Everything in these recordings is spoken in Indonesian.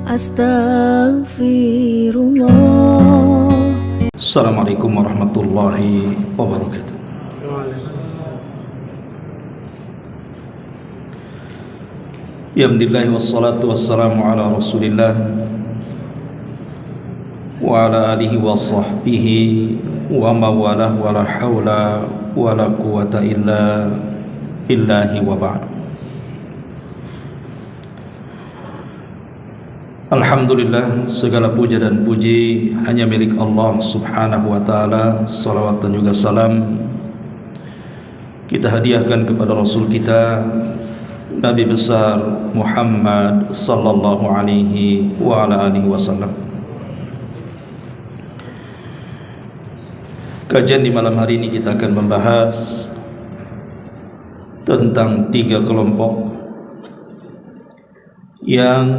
Astaghfirullah. Assalamualaikum warahmatullahi wabarakatuh. Alhamdulillah wassalatu wassalamu ala Rasulillah wa ala alihi wa sahbihi wa mawalah wa la hawla wa la quwata illa billahi wa ba'd. Alhamdulillah, segala puja dan puji hanya milik Allah subhanahu wa ta'ala. Salawat dan juga salam kita hadiahkan kepada Rasul kita Nabi besar Muhammad sallallahu alaihi wa ala alihi wasallam. Kajian di malam hari ini kita akan membahas tentang 3 kelompok yang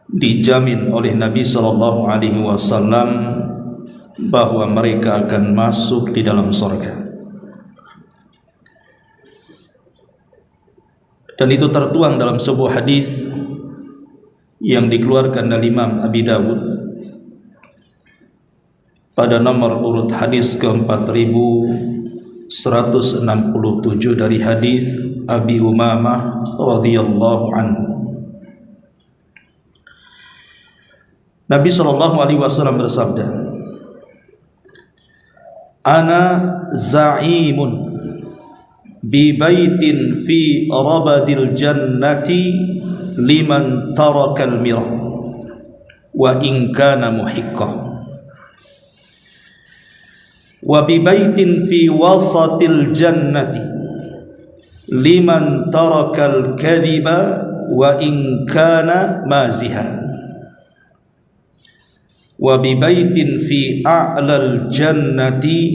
dijamin oleh Nabi sallallahu alaihi wasallam bahwa mereka akan masuk di dalam surga. Dan itu tertuang dalam sebuah hadis yang dikeluarkan oleh Imam Abi Dawud pada nomor urut hadis ke-4167 dari hadis Abi Umamah radhiyallahu anhu. Nabi sallallahu alaihi wasallam bersabda, "Ana za'imun bi baitin fi rabadil jannati liman tarakal mira wa in kana muhiqqan wa bi baitin fi wasatil jannati liman tarakal kadhiba wa in kana mazihan wa bi baitin fi a'lal jannati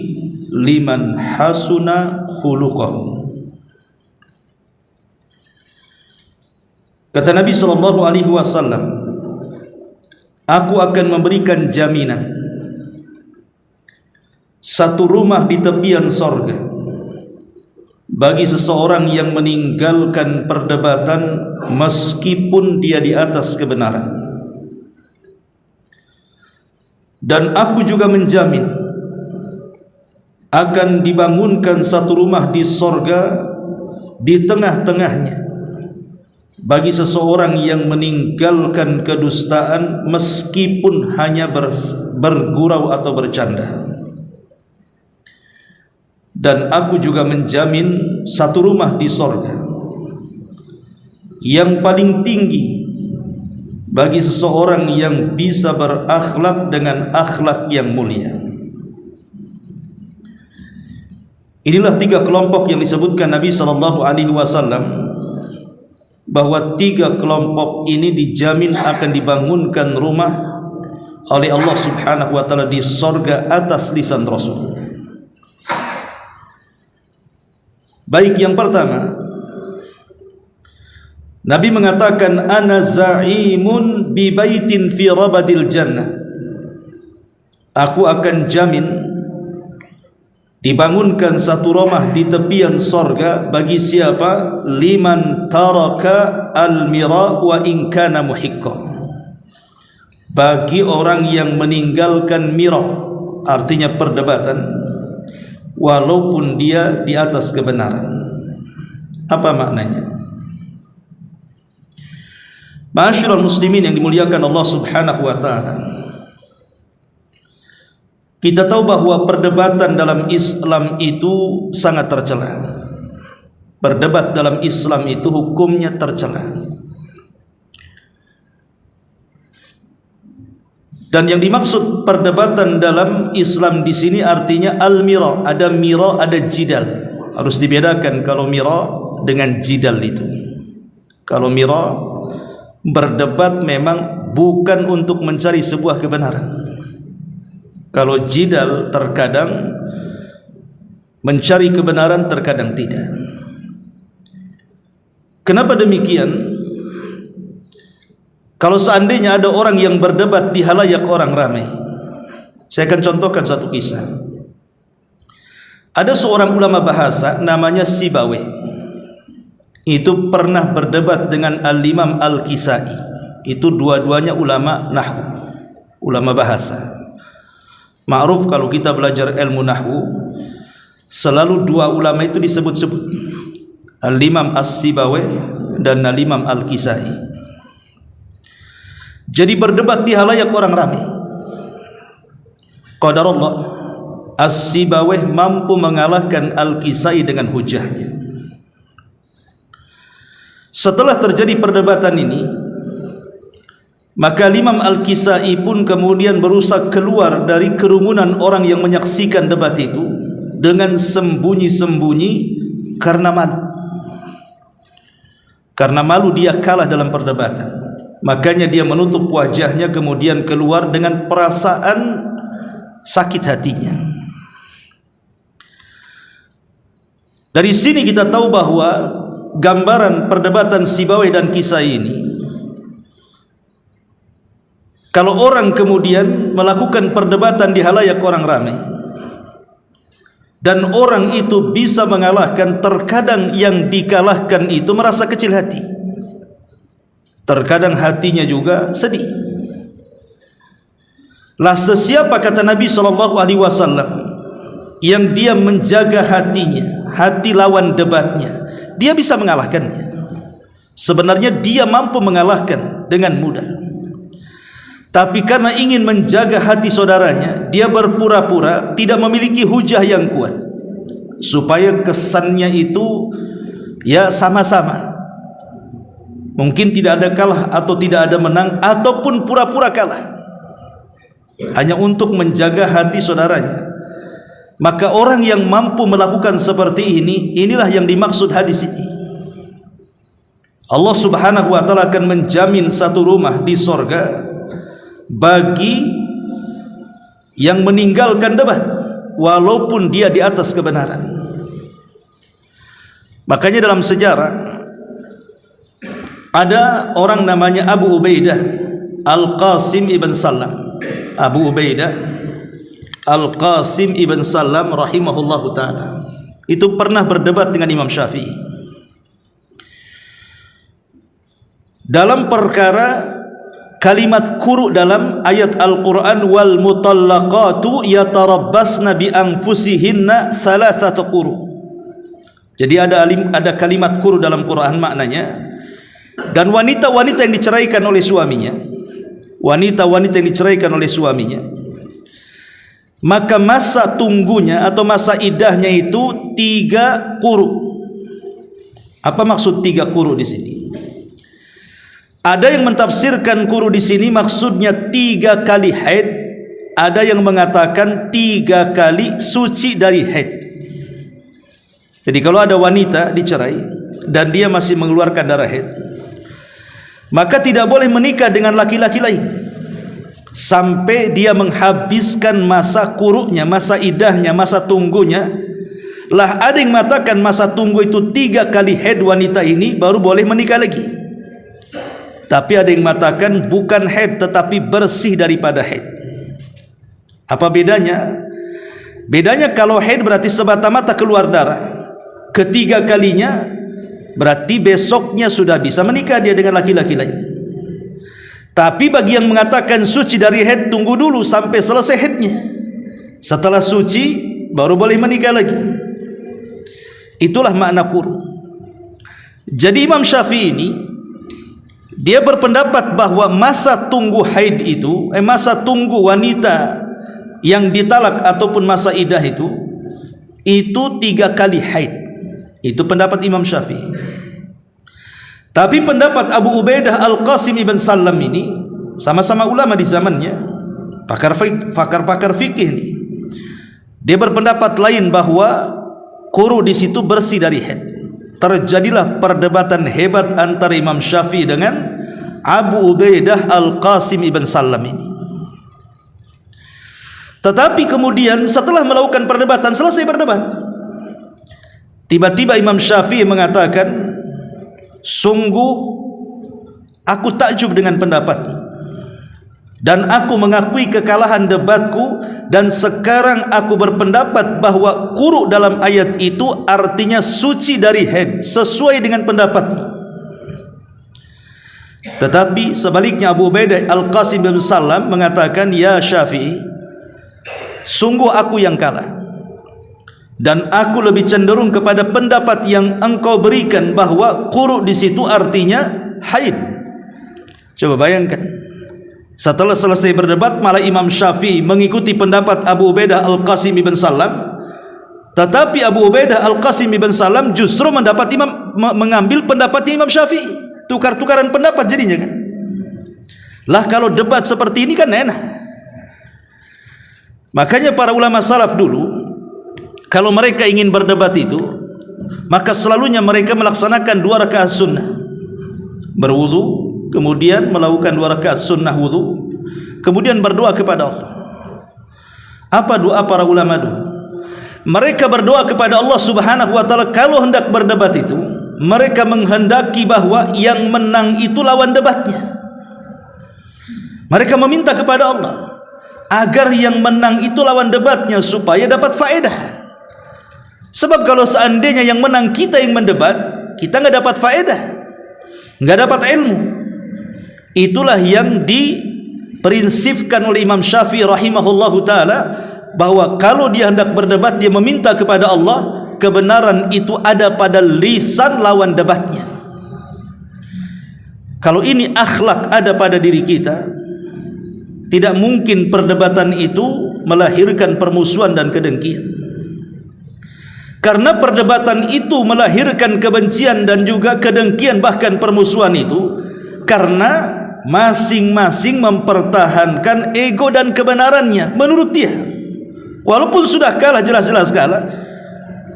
liman hasuna khuluquhu." Kata Nabi sallallahu alaihi wasallam, aku akan memberikan jaminan satu rumah di tepian sorga bagi seseorang yang meninggalkan perdebatan meskipun dia di atas kebenaran. Dan aku juga menjamin akan dibangunkan satu rumah di sorga di tengah-tengahnya bagi seseorang yang meninggalkan kedustaan meskipun hanya bergurau atau bercanda. Dan aku juga menjamin satu rumah di sorga yang paling tinggi bagi seseorang yang bisa berakhlak dengan akhlak yang mulia. Inilah 3 kelompok yang disebutkan Nabi sallallahu alaihi wasallam, bahwa 3 kelompok ini dijamin akan dibangunkan rumah oleh Allah subhanahu wa ta'ala di sorga atas lisan Rasul. Baik, yang pertama, Nabi mengatakan, ana za'imun bi baitin fi rabadil jannah. Aku akan jamin dibangunkan satu rumah di tepian sorga bagi siapa? Liman taraka al-mira wa in kana muhiqqan. Bagi orang yang meninggalkan mira, artinya perdebatan, walaupun dia di atas kebenaran. Apa maknanya? Ma'asyiral muslimin yang dimuliakan Allah subhanahu wa ta'ala, kita tahu bahwa perdebatan dalam Islam itu sangat tercela. Berdebat dalam Islam itu hukumnya tercela. Dan yang dimaksud perdebatan dalam Islam di sini artinya al-mira. Ada mira, ada jidal. Harus dibedakan kalau mira dengan jidal itu. Kalau mira, berdebat memang bukan untuk mencari sebuah kebenaran. Kalau jidal terkadang mencari kebenaran, terkadang tidak. Kenapa demikian? Kalau seandainya ada orang yang berdebat di halayak orang ramai, saya akan contohkan satu kisah. Ada seorang ulama bahasa namanya Sibawe. Itu pernah berdebat dengan Al-Imam Al-Kisai. Itu dua-duanya ulama nahwu, ulama bahasa. Ma'ruf kalau kita belajar ilmu nahwu, selalu dua ulama itu disebut-sebut, Al-Imam As-Sibawayh dan Al-Imam Al-Kisai. Jadi berdebat di halayak orang ramai. Qadarullah, As-Sibawayh mampu mengalahkan Al-Kisai dengan hujahnya. Setelah terjadi perdebatan ini, maka Imam Al-Kisai pun kemudian berusaha keluar dari kerumunan orang yang menyaksikan debat itu dengan sembunyi-sembunyi karena malu. Karena malu dia kalah dalam perdebatan. Makanya dia menutup wajahnya, kemudian keluar dengan perasaan sakit hatinya. Dari sini kita tahu bahwa gambaran perdebatan Sibawayh dan Kisai ini, kalau orang kemudian melakukan perdebatan di halayak orang ramai dan orang itu bisa mengalahkan, terkadang yang dikalahkan itu merasa kecil hati, terkadang hatinya juga sedih. Lah sesiapa, kata Nabi SAW, yang dia menjaga hatinya, hati lawan debatnya, dia bisa mengalahkannya. Sebenarnya dia mampu mengalahkan dengan mudah, tapi karena ingin menjaga hati saudaranya, dia berpura-pura tidak memiliki hujah yang kuat, supaya kesannya itu ya sama-sama. Mungkin tidak ada kalah atau tidak ada menang, ataupun pura-pura kalah, hanya untuk menjaga hati saudaranya. Maka orang yang mampu melakukan seperti ini, inilah yang dimaksud hadis ini. Allah Subhanahu wa ta'ala akan menjamin satu rumah di sorga bagi yang meninggalkan debat, walaupun dia di atas kebenaran. Makanya dalam sejarah ada orang namanya Abu Ubaidah Al-Qasim ibn Salam. Abu Ubaidah Al-Qasim ibn Salam rahimahullahu ta'ala itu pernah berdebat dengan Imam Syafi'i dalam perkara kalimat quru dalam ayat Al-Quran, wal mutallaqatu yatarabbasna bi anfusihinna thalathata quru. Jadi ada kalimat quru dalam Quran, maknanya, dan wanita-wanita yang diceraikan oleh suaminya, wanita-wanita yang diceraikan oleh suaminya, maka masa tunggunya atau masa iddahnya itu 3 quru. Apa maksud 3 quru di sini? Ada yang mentafsirkan quru di sini maksudnya 3 kali haid, ada yang mengatakan 3 kali suci dari haid. Jadi kalau ada wanita dicerai dan dia masih mengeluarkan darah haid, maka tidak boleh menikah dengan laki-laki lain sampai dia menghabiskan masa quruknya, masa iddahnya, masa tunggunya. Lah ada yang mengatakan masa tunggu itu 3 kali haid wanita ini baru boleh menikah lagi. Tapi ada yang mengatakan bukan haid tetapi bersih daripada haid. Apa bedanya? Bedanya kalau haid berarti semata-mata keluar darah, ketiga kalinya berarti besoknya sudah bisa menikah dia dengan laki-laki lain. Tapi bagi yang mengatakan suci dari haid, tunggu dulu sampai selesai haidnya, setelah suci baru boleh menikah lagi. Itulah makna quru. Jadi Imam Syafi'i ini dia berpendapat bahwa masa tunggu haid itu, masa tunggu wanita yang ditalak ataupun masa iddah itu 3 kali haid. Itu pendapat Imam Syafi'i. Tapi pendapat Abu Ubaidah Al-Qasim ibn Salam ini, sama-sama ulama di zamannya, pakar-pakar fikih ini, dia berpendapat lain bahwa quru di situ bersih dari haid. Terjadilah perdebatan hebat antara Imam Syafi'i dengan Abu Ubaidah Al-Qasim ibn Salam ini. Tetapi kemudian setelah melakukan perdebatan, selesai berdebat, tiba-tiba Imam Syafi'i mengatakan, sungguh aku takjub dengan pendapatmu, dan aku mengakui kekalahan debatku, dan sekarang aku berpendapat bahwa quru dalam ayat itu artinya suci dari haid, sesuai dengan pendapatmu. Tetapi sebaliknya Abu Ubaidah Al-Qasim bin Salam mengatakan, ya Syafi'i, sungguh aku yang kalah, dan aku lebih cenderung kepada pendapat yang engkau berikan bahwa quru di situ artinya haid. Coba bayangkan, setelah selesai berdebat malah Imam Syafi'i mengikuti pendapat Abu Ubaidah Al-Qasim bin Salam, tetapi Abu Ubaidah Al-Qasim bin Salam justru mengambil pendapatnya Imam Syafi'i. Tukar-tukaran pendapat jadinya kan. Lah kalau debat seperti ini kan enak. Makanya para ulama salaf dulu, kalau mereka ingin berdebat itu, maka selalunya mereka melaksanakan 2 rakaat sunnah, berwudu, kemudian melakukan 2 rakaat sunnah wudu, kemudian berdoa kepada Allah. Apa doa para ulama dulu? Mereka berdoa kepada Allah Subhanahu wa taala. Kalau hendak berdebat itu, mereka menghendaki bahwa yang menang itu lawan debatnya. Mereka meminta kepada Allah agar yang menang itu lawan debatnya supaya dapat faedah. Sebab kalau seandainya yang menang kita yang mendebat, kita nggak dapat faedah, nggak dapat ilmu. Itulah yang diprinsipkan oleh Imam Syafi'i rahimahullahu taala, bahwa kalau dia hendak berdebat, dia meminta kepada Allah kebenaran itu ada pada lisan lawan debatnya. Kalau ini akhlak ada pada diri kita, tidak mungkin perdebatan itu melahirkan permusuhan dan kedengkian. Karena perdebatan itu melahirkan kebencian dan juga kedengkian, bahkan permusuhan itu, karena masing-masing mempertahankan ego dan kebenarannya menurut dia, walaupun sudah kalah, jelas-jelas kalah,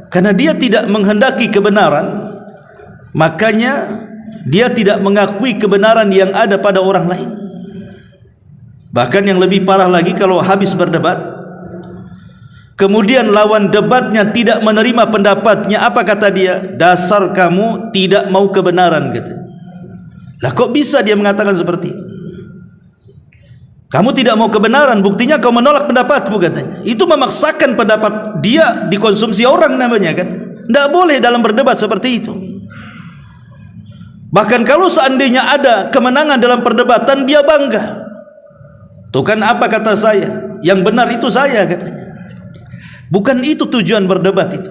karena dia tidak menghendaki kebenaran, makanya dia tidak mengakui kebenaran yang ada pada orang lain. Bahkan yang lebih parah lagi, kalau habis berdebat kemudian lawan debatnya tidak menerima pendapatnya, apa kata dia? Dasar kamu tidak mau kebenaran, kata. Lah kok bisa dia mengatakan seperti itu? Kamu tidak mau kebenaran, buktinya kau menolak pendapatku, katanya. Itu memaksakan pendapat dia dikonsumsi orang namanya kan. Tidak boleh dalam berdebat seperti itu. Bahkan kalau seandainya ada kemenangan dalam perdebatan, dia bangga. Tuh kan apa kata saya, yang benar itu saya, katanya. Bukan itu tujuan berdebat itu.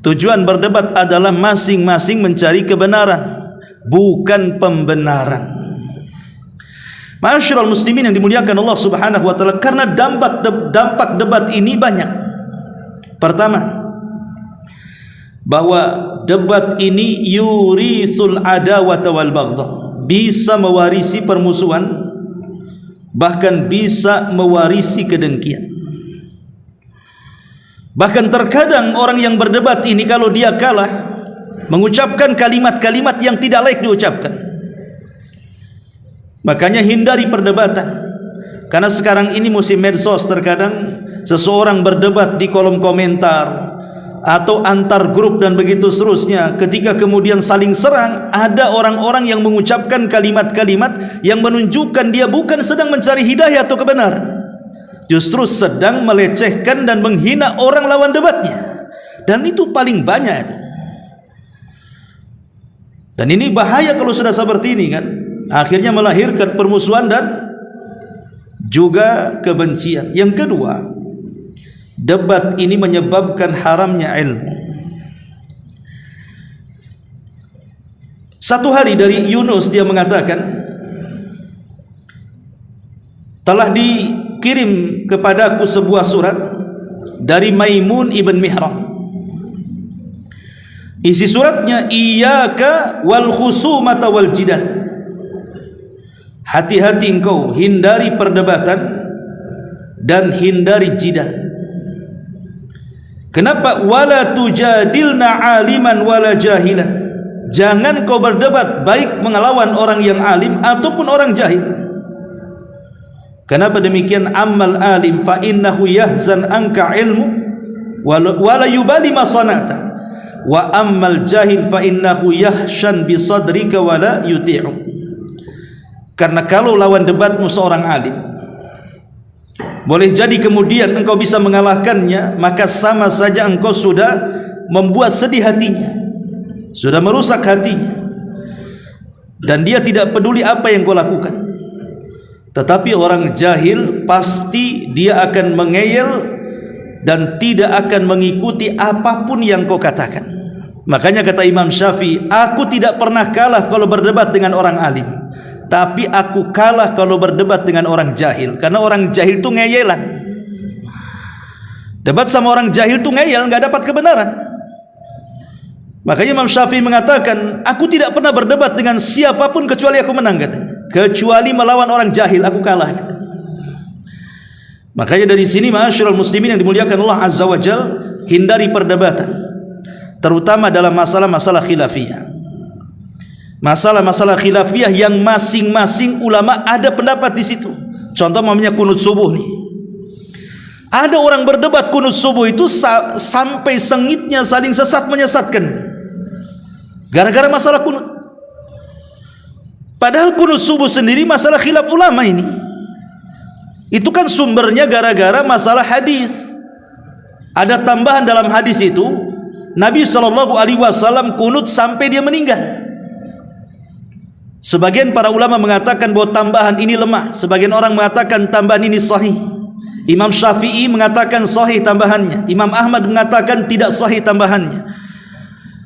Tujuan berdebat adalah masing-masing mencari kebenaran, bukan pembenaran. Ma'asyiral muslimin yang dimuliakan Allah Subhanahu wa taala, karena dampak debat ini banyak. Pertama, bahwa debat ini yurisul adawata wal baghdha, bisa mewarisi permusuhan, bahkan bisa mewarisi kedengkian. Bahkan terkadang orang yang berdebat ini kalau dia kalah, mengucapkan kalimat-kalimat yang tidak layak diucapkan. Makanya hindari perdebatan. Karena sekarang ini musim medsos, terkadang seseorang berdebat di kolom komentar atau antar grup dan begitu seterusnya. Ketika kemudian saling serang, ada orang-orang yang mengucapkan kalimat-kalimat yang menunjukkan dia bukan sedang mencari hidayah atau kebenaran, justru sedang melecehkan dan menghina orang lawan debatnya. Dan itu paling banyak itu. Dan ini bahaya kalau sudah seperti ini kan. Akhirnya melahirkan permusuhan dan juga kebencian. Yang kedua, debat ini menyebabkan haramnya ilmu. Satu hari dari Yunus, dia mengatakan, telah dikirim kepadaku sebuah surat dari Maimun ibn Mihran. Isi suratnya, iyyaka wal khusumata wal jidal. Hati-hati engkau, hindari perdebatan dan hindari jidal. Kenapa? Wala tujadilna aliman wala jahilan. Jangan kau berdebat baik mengelawan orang yang alim ataupun orang jahil. Kenapa demikian? Ammal alim fa innahu yahzan anka ilmu wala yubali ma sanata. Wa ammal jahil fa innahu yahshan bi sadrika wala yuti'u. Karena kalau lawan debatmu seorang alim, boleh jadi kemudian engkau bisa mengalahkannya, maka sama saja engkau sudah membuat sedih hatinya, sudah merusak hatinya. dan dia tidak peduli apa yang kau lakukan. Tetapi orang jahil pasti dia akan mengeyel dan tidak akan mengikuti apapun yang kau katakan. Makanya kata Imam Syafi'i, aku tidak pernah kalah kalau berdebat dengan orang alim, tapi aku kalah kalau berdebat dengan orang jahil. Karena orang jahil itu ngeyelan. Debat sama orang jahil itu ngeyel, nggak dapat kebenaran. Makanya Imam Syafi'i mengatakan, aku tidak pernah berdebat dengan siapapun kecuali aku menang, katanya. Kecuali melawan orang jahil, aku kalah, katanya. Makanya dari sini ma'asyiral muslimin yang dimuliakan Allah Azza wa Jal, hindari perdebatan, terutama dalam masalah-masalah khilafiyah. Masalah-masalah khilafiyah yang masing-masing ulama ada pendapat di situ. Contoh namanya kunut subuh nih. Ada orang berdebat kunut subuh itu sampai sengitnya saling sesat menyesatkan gara-gara masalah kunut. Padahal kunut subuh sendiri masalah khilaf ulama ini. Itu kan sumbernya gara-gara masalah hadis. Ada tambahan dalam hadis itu, Nabi SAW kunut sampai dia meninggal. Sebagian para ulama mengatakan bahwa tambahan ini lemah, sebagian orang mengatakan tambahan ini sahih. Imam Syafi'i mengatakan sahih tambahannya, Imam Ahmad mengatakan tidak sahih tambahannya.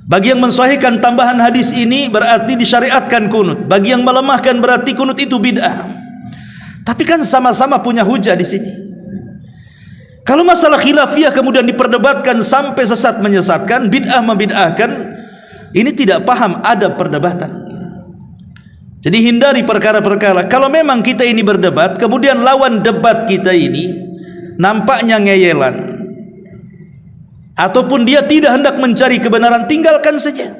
Bagi yang mensahihkan tambahan hadis ini berarti disyariatkan kunut. Bagi yang melemahkan berarti kunut itu bid'ah. Tapi kan sama-sama punya hujah di sini. Kalau masalah khilafiyah kemudian diperdebatkan sampai sesat menyesatkan, bid'ah membid'ahkan, ini tidak paham ada perdebatan. Jadi hindari perkara-perkara. Kalau memang kita ini berdebat, kemudian lawan debat kita ini nampaknya ngeyelan, ataupun dia tidak hendak mencari kebenaran, tinggalkan saja.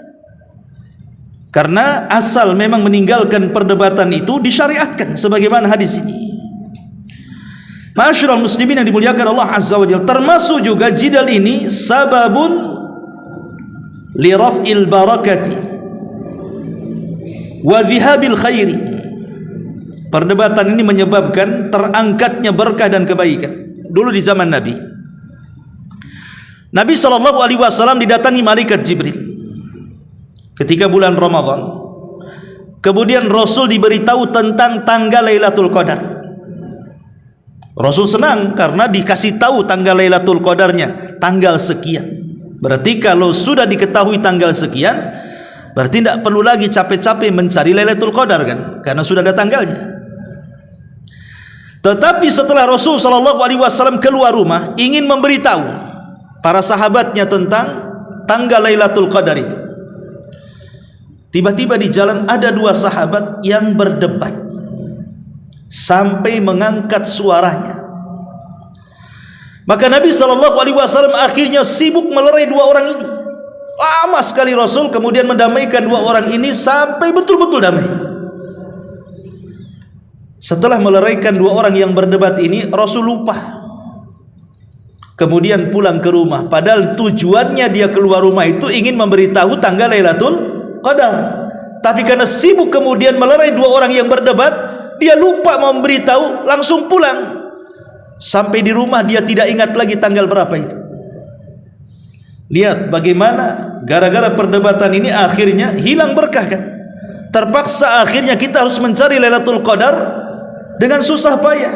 Karena asal memang meninggalkan perdebatan itu disyariatkan sebagaimana hadis ini. Ma'asyiral muslimin yang dimuliakan Allah Azza wa Jalla, termasuk juga jidal ini sababun li raf'il barakati wa dhihabil khairi. Perdebatan ini menyebabkan terangkatnya berkah dan kebaikan. Dulu di zaman Nabi SAW didatangi malaikat Jibril ketika bulan Ramadan. Kemudian Rasul diberitahu tentang tanggal Lailatul Qadar. Rasul senang karena dikasih tahu tanggal Lailatul Qadarnya tanggal sekian. Berarti kalau sudah diketahui tanggal sekian, berarti tidak perlu lagi capek-capek mencari Lailatul Qadar kan, karena sudah ada tanggalnya. Tetapi setelah Rasul SAW keluar rumah ingin memberitahu para sahabatnya tentang tanggal Lailatul Qadar itu, tiba-tiba di jalan ada dua sahabat yang berdebat sampai mengangkat suaranya. Maka Nabi SAW akhirnya sibuk melerai dua orang ini. Lama sekali Rasul kemudian mendamaikan dua orang ini sampai betul-betul damai. Setelah meleraikan dua orang yang berdebat ini, Rasul lupa. Kemudian pulang ke rumah, padahal tujuannya dia keluar rumah itu ingin memberitahu tanggal Lailatul Qadar. Tapi karena sibuk kemudian melerai dua orang yang berdebat, dia lupa memberitahu, langsung pulang. Sampai di rumah dia tidak ingat lagi tanggal berapa itu. Lihat bagaimana gara-gara perdebatan ini akhirnya hilang berkah kan. Terpaksa akhirnya kita harus mencari Lailatul Qadar dengan susah payah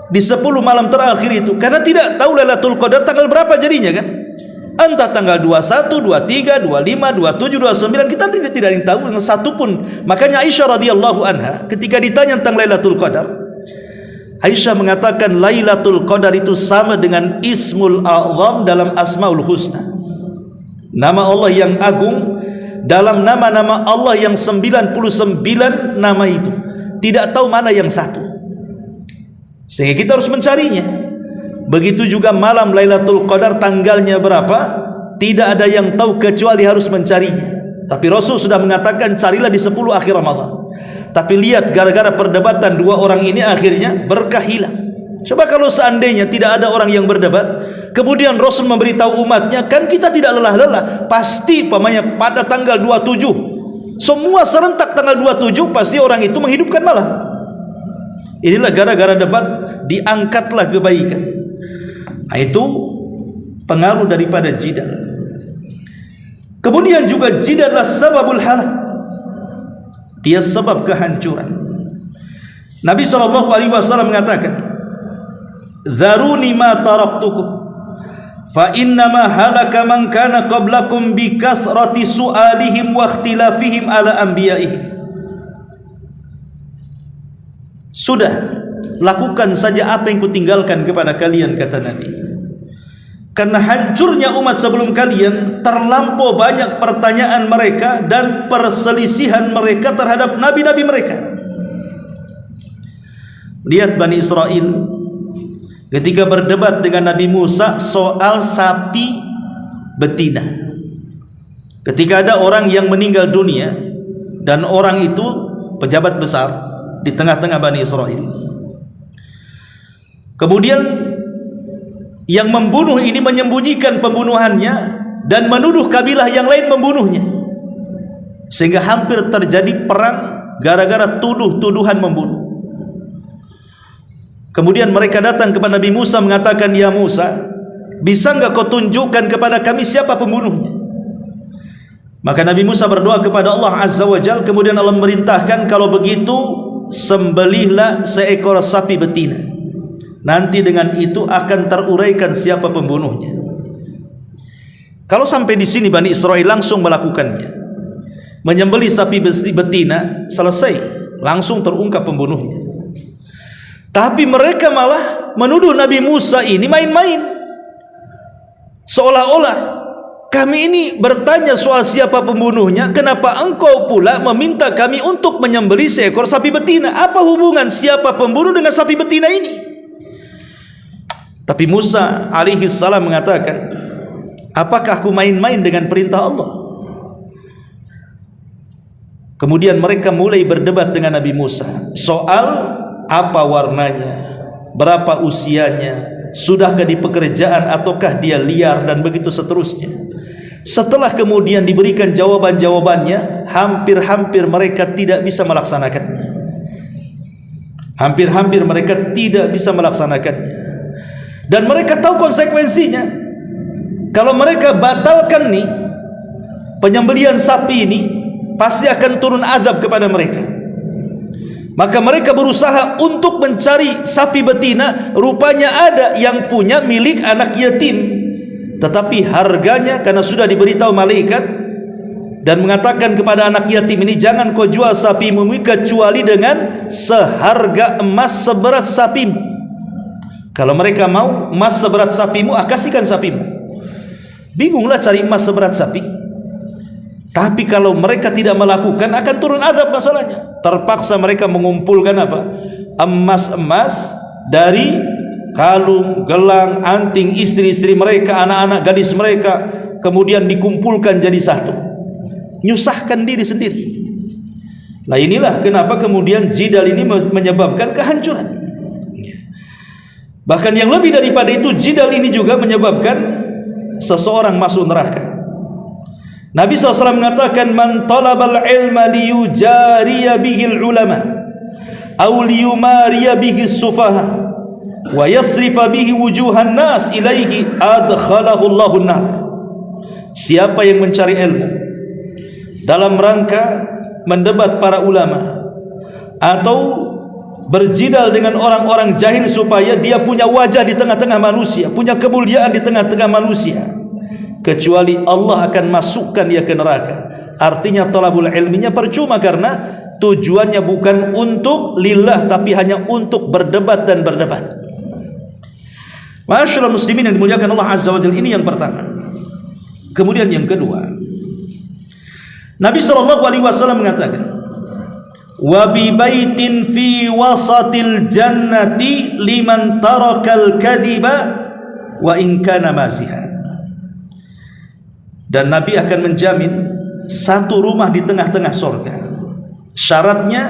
di 10 malam terakhir itu, karena tidak tahu Lailatul Qadar tanggal berapa jadinya kan. Entah tanggal 21, 23, 25, 27, 29, kita tidak tahu dengan satu pun. Makanya Aisyah radhiyallahu anha ketika ditanya tentang Lailatul Qadar, Aisyah mengatakan Lailatul Qadar itu sama dengan Ismul A'zam dalam Asmaul Husna. Nama Allah yang agung dalam nama-nama Allah yang 99 nama itu. Tidak tahu mana yang satu, sehingga kita harus mencarinya. Begitu juga malam Lailatul Qadar tanggalnya berapa, tidak ada yang tahu kecuali harus mencarinya. Tapi Rasul sudah mengatakan carilah di 10 akhir Ramadan. Tapi lihat gara-gara perdebatan dua orang ini akhirnya berkah hilang. Coba kalau seandainya tidak ada orang yang berdebat, kemudian Rasul memberitahu umatnya, kan kita tidak lelah-lelah. Pasti pamannya pada tanggal 27 semua serentak tanggal 27 pasti orang itu menghidupkan malam. Inilah gara-gara debat diangkatlah kebaikan. Nah, itu pengaruh daripada jidal. Kemudian juga jidal adalah sababul halak. dia sebab kehancuran. Nabi SAW mengatakan, "Dharuni ma taraktukum fa innama halaka man kana qablakum bi kathrati su'alihim wa ikhtilafihim ala anbiya'ihim." Sudah, lakukan saja apa yang kutinggalkan kepada kalian, kata Nabi. Karena hancurnya umat sebelum kalian, terlampau banyak pertanyaan mereka dan perselisihan mereka terhadap nabi-nabi mereka. Lihat Bani Israel ketika berdebat dengan Nabi Musa soal sapi betina. Ketika ada orang yang meninggal dunia dan orang itu pejabat besar di tengah-tengah Bani Israel, kemudian yang membunuh ini menyembunyikan pembunuhannya dan menuduh kabilah yang lain membunuhnya, sehingga hampir terjadi perang gara-gara tuduh-tuduhan membunuh. Kemudian mereka datang kepada Nabi Musa mengatakan, "Ya Musa, bisa enggak kau tunjukkan kepada kami siapa pembunuhnya?" Maka Nabi Musa berdoa kepada Allah Azza wa Jalla, kemudian Allah memerintahkan, "Kalau begitu sembelihlah seekor sapi betina. Nanti dengan itu akan teruraikan siapa pembunuhnya." Kalau sampai di sini Bani Israel langsung melakukannya, menyembelih sapi betina, selesai, langsung terungkap pembunuhnya. Tapi mereka malah menuduh Nabi Musa ini main-main, seolah-olah kami ini bertanya soal siapa pembunuhnya, kenapa engkau pula meminta kami untuk menyembelih seekor sapi betina? Apa hubungan siapa pembunuh dengan sapi betina ini? Tapi Musa alaihi salam mengatakan, apakah aku main-main dengan perintah Allah? Kemudian mereka mulai berdebat dengan Nabi Musa soal apa warnanya, berapa usianya, sudahkah di pekerjaan ataukah dia liar, dan begitu seterusnya. Setelah kemudian diberikan jawaban-jawabannya, hampir-hampir mereka tidak bisa melaksanakannya. Hampir-hampir mereka tidak bisa melaksanakannya. Dan mereka tahu konsekuensinya. Kalau mereka batalkan nih penyembelihan sapi ini, pasti akan turun azab kepada mereka. Maka mereka berusaha untuk mencari sapi betina. Rupanya ada yang punya milik anak yatim, tetapi harganya, karena sudah diberitahu malaikat dan mengatakan kepada anak yatim ini, jangan kau jual sapimu kecuali dengan seharga emas seberat sapimu. Kalau mereka mau emas seberat sapimu, kasihkan sapimu. Bingunglah cari emas seberat sapi. Tapi kalau mereka tidak melakukan, akan turun azab masalahnya. Terpaksa mereka mengumpulkan apa? Emas-emas dari kalung, gelang, anting istri-istri mereka, anak-anak gadis mereka, kemudian dikumpulkan jadi satu. Nyusahkan diri sendiri. Nah, inilah kenapa kemudian jidal ini menyebabkan kehancuran. Bahkan yang lebih daripada itu, jidal ini juga menyebabkan seseorang masuk neraka. Nabi SAW mengatakan, "Man talabal ilma liyujariya bihil ulama aw liyumariya bihi sufaha wa yasrifa bihi wujuhan nas ilaihi adkhalahu Allahun nar." Siapa yang mencari ilmu dalam rangka mendebat para ulama atau berjidal dengan orang-orang jahil supaya dia punya wajah di tengah-tengah manusia, punya kemuliaan di tengah-tengah manusia, kecuali Allah akan masukkan dia ke neraka. Artinya talabul ilminya percuma, karena tujuannya bukan untuk lillah, tapi hanya untuk berdebat dan berdebat. Ma'asyiral muslimin yang dimuliakan Allah Azza wa Jalla, ini yang pertama. Kemudian yang kedua, Nabi SAW mengatakan, "Wa bi baitin fi wasatil jannati liman tarakal kadhiba wa in kana maziha." Dan Nabi akan menjamin satu rumah di tengah-tengah surga. Syaratnya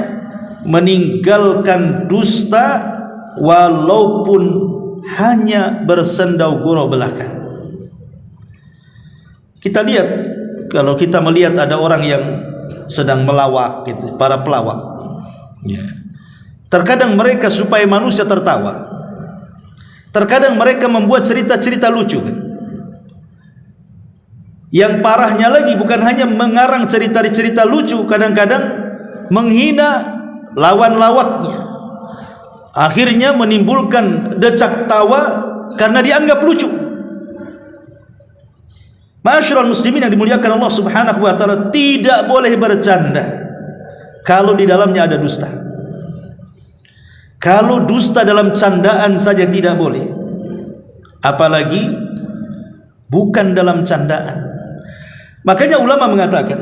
meninggalkan dusta walaupun hanya bersendau gurau belaka. Kita lihat, kalau kita melihat ada orang yang sedang melawak gitu, para pelawak ya. Terkadang mereka supaya manusia tertawa, terkadang mereka membuat cerita-cerita lucu kan? Yang parahnya lagi, bukan hanya mengarang cerita-cerita lucu, kadang-kadang menghina lawan lawaknya, akhirnya menimbulkan decak tawa karena dianggap lucu. Ma'asyiral muslimin yang dimuliakan Allah Subhanahu wa taala, tidak boleh bercanda kalau di dalamnya ada dusta. Kalau dusta dalam candaan saja tidak boleh, apalagi bukan dalam candaan. Makanya ulama mengatakan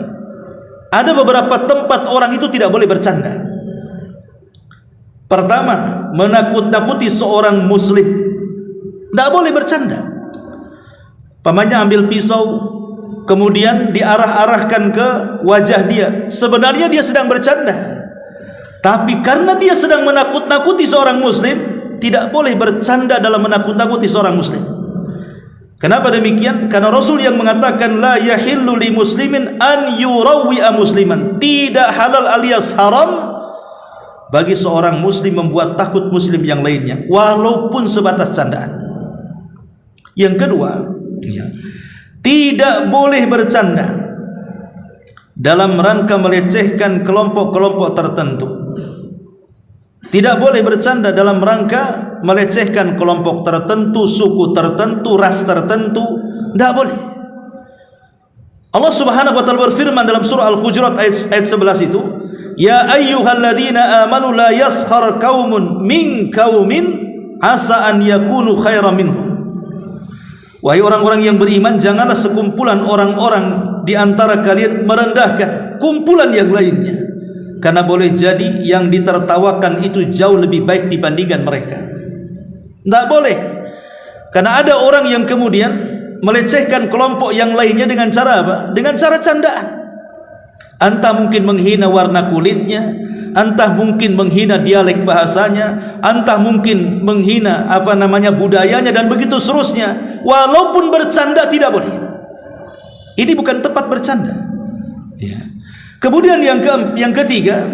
ada beberapa tempat orang itu tidak boleh bercanda. Pertama, menakut-nakuti seorang muslim, tidak boleh bercanda. Pamannya ambil pisau, kemudian diarah-arahkan ke wajah dia. Sebenarnya dia sedang bercanda, tapi karena dia sedang menakut-nakuti seorang muslim, tidak boleh bercanda dalam menakut-nakuti seorang muslim. Kenapa demikian? Karena Rasul yang mengatakan la yahillu li muslimin an yurawwi'a musliman, tidak halal alias haram bagi seorang muslim membuat takut muslim yang lainnya, walaupun sebatas candaan. Yang kedua, tidak boleh bercanda dalam rangka melecehkan kelompok-kelompok tertentu. Tidak boleh bercanda dalam rangka melecehkan kelompok tertentu, suku tertentu, ras tertentu. Tidak boleh. Allah Subhanahu wa taala berfirman dalam surah Al-Hujurat ayat 11 itu, ya ayyuhalladzina amanu la yaskhar qaumun min qaumin asa an yakunu khairan minhum. Wahai orang-orang yang beriman, janganlah sekumpulan orang-orang di antara kalian merendahkan kumpulan yang lainnya, karena boleh jadi yang ditertawakan itu jauh lebih baik dibandingkan mereka. Tidak boleh, karena ada orang yang kemudian melecehkan kelompok yang lainnya dengan cara apa? Dengan cara candaan. Entah mungkin menghina warna kulitnya, entah mungkin menghina dialek bahasanya, entah mungkin menghina budayanya, dan begitu seterusnya. Walaupun bercanda tidak boleh. Ini bukan tempat bercanda. Ya. Kemudian yang ketiga,